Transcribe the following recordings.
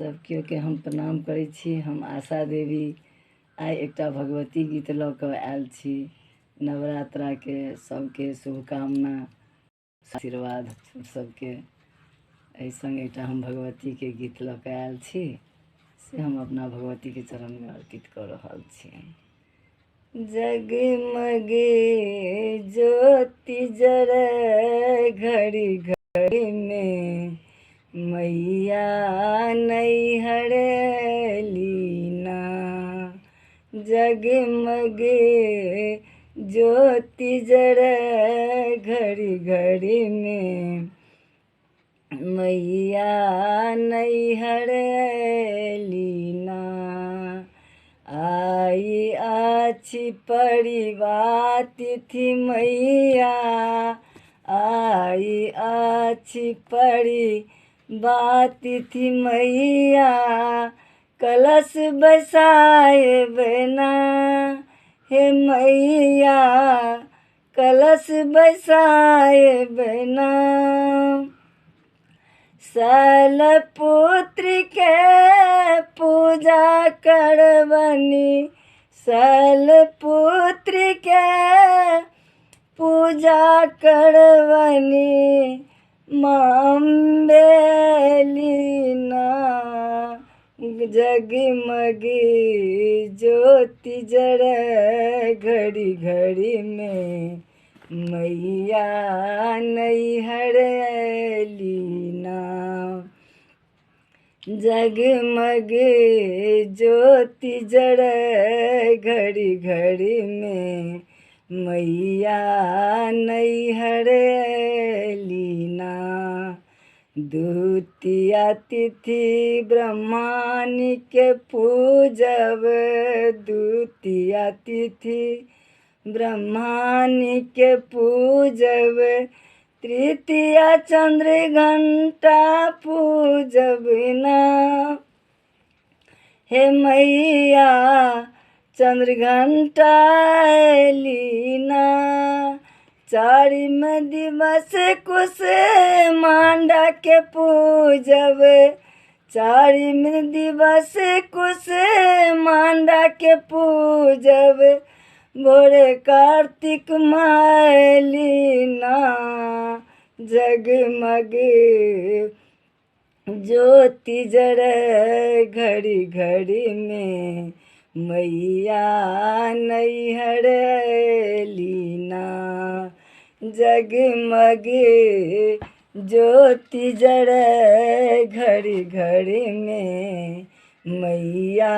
सब केओ के हम प्रणाम करै छी। हम आशा देवी आइ एकटा भगवती गीत लऽ कऽ आयल छी। नवरात्रा के सबके शुभकामना आशीर्वाद सबके एहि संग एकटा हम भगवती के गीत लऽ कऽ आयल छी से हम अपना भगवती के चरण में अर्पित कऽ रहल छी। जगमगे ज्योति जरै घड़ी घड़ी में मैया नैहर लीना। जगमगे ज्योति जरै घड़ी घड़ी में मैया नैहर लीना। आई आछि परिवार तिथि मैया, आई आछि परिवार तिथि मैया। कलश बसाए बना हे मैया, कलश बसाए बना। शैलपुत्री के पूजा करबनी, शैलपुत्री के पूजा करबनी। अम्बे लीना। जगमगे ज्योति जरै घड़ी घड़ी में मैया नैहर लीना। जगमगे ज्योति जरै घड़ी घड़ी में मैया नैहर लीना। द्वितीया तिथि ब्रह्मणी के पूजब, द्वितीया तिथि ब्रह्मणी के पूजब। तृतीया चंद्र घंटा पूजब ना हे मैया, चंद्र घंटा लीना। चारिम दिवस कुश मांडा के पूजब, चारिम दिवस कुश मांडा के पूजब। भोरे कार्तिक माय लीना। जगमगे ज्योति जरै घड़ी घड़ी में मैया नैहर लीना। जगमगे ज्योति जरै घड़ी घड़ी में मैया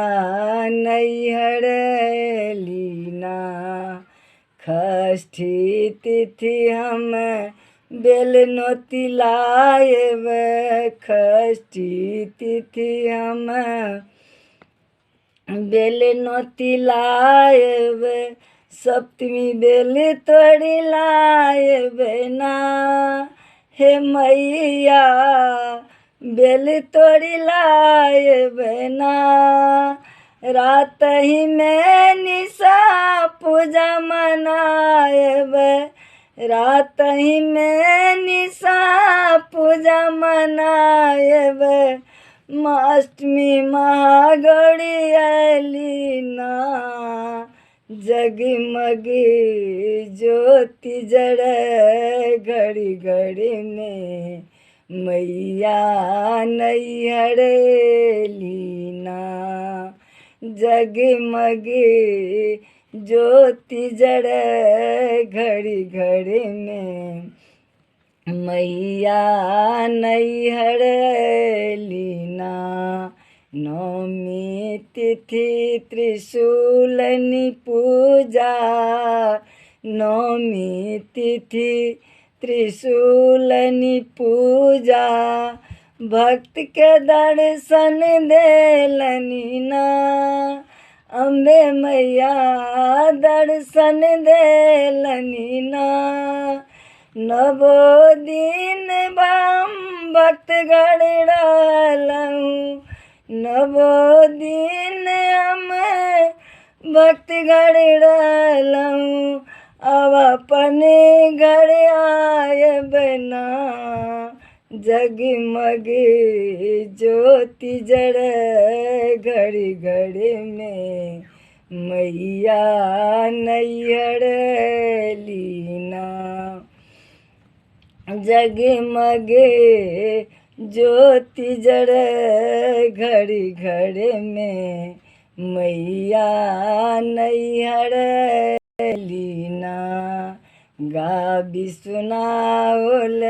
नैहर लीना। षष्ठी तिथि हम बेलनोती लाएब, षष्ठी तिथि हम बेलनोती लाएब। सप्तमी बेल तोड़ी लाएब ना हे मैया, बेल तोड़ी लाएब ना। रात ही में निशा पूजा मनाएब, रात ही में निशा पूजा मनाएब। अष्टमी महागौरी लीना। जगमगे ज्योति जरै घड़ी घड़ी में मैया नैहर लीना। जगमगे ज्योति जरै घड़ी घड़ी में मैया नैहर लीना। नवमी तिथि त्रिशूलनी पूजा, नवमी तिथि त्रिशूलनी पूजा। भक्त के दर्शन देलनी ना अम्बे मैया, दर्शन देलनी ना। नवो दिन बम भक्त गण रहलहूँ, नवो दिन हम भक्त गण रहलहूँ। अब अपने घर आयब ना जगमग ज्योति जड़े घड़ी घड़ी में मैया नैहर लीना। जगमग ज्योति जड़े घड़ी घड़ी में मैया नैहर लीना। गाबी सुनाओल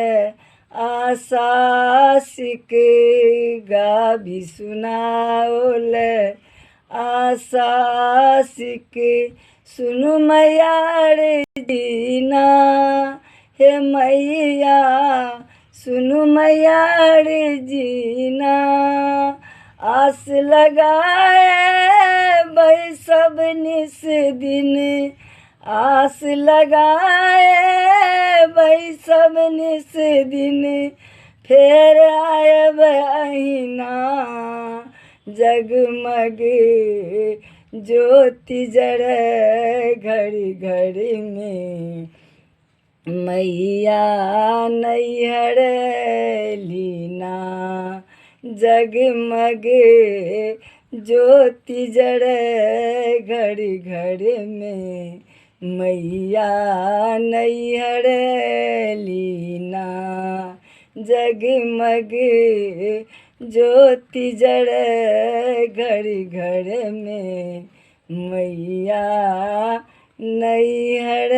आशासिक, गाबी सुनाओल आशासिक, सुनु मैया रे जीना। हे मैया सुनु मैया रे जीना। आस लगाए भाई सब निस दिन, आस लगाए भाई सब निस दिन, फेर आयब अहिना। जगमग ज्योति जड़े घड़ी घड़ी में मैया नैहर लीना। जगमग ज्योति जड़े घड़ी घड़ी में मैया नैहर लीना। जगमग ज्योति जड़े घड़ी घड़ी में मैया नैहर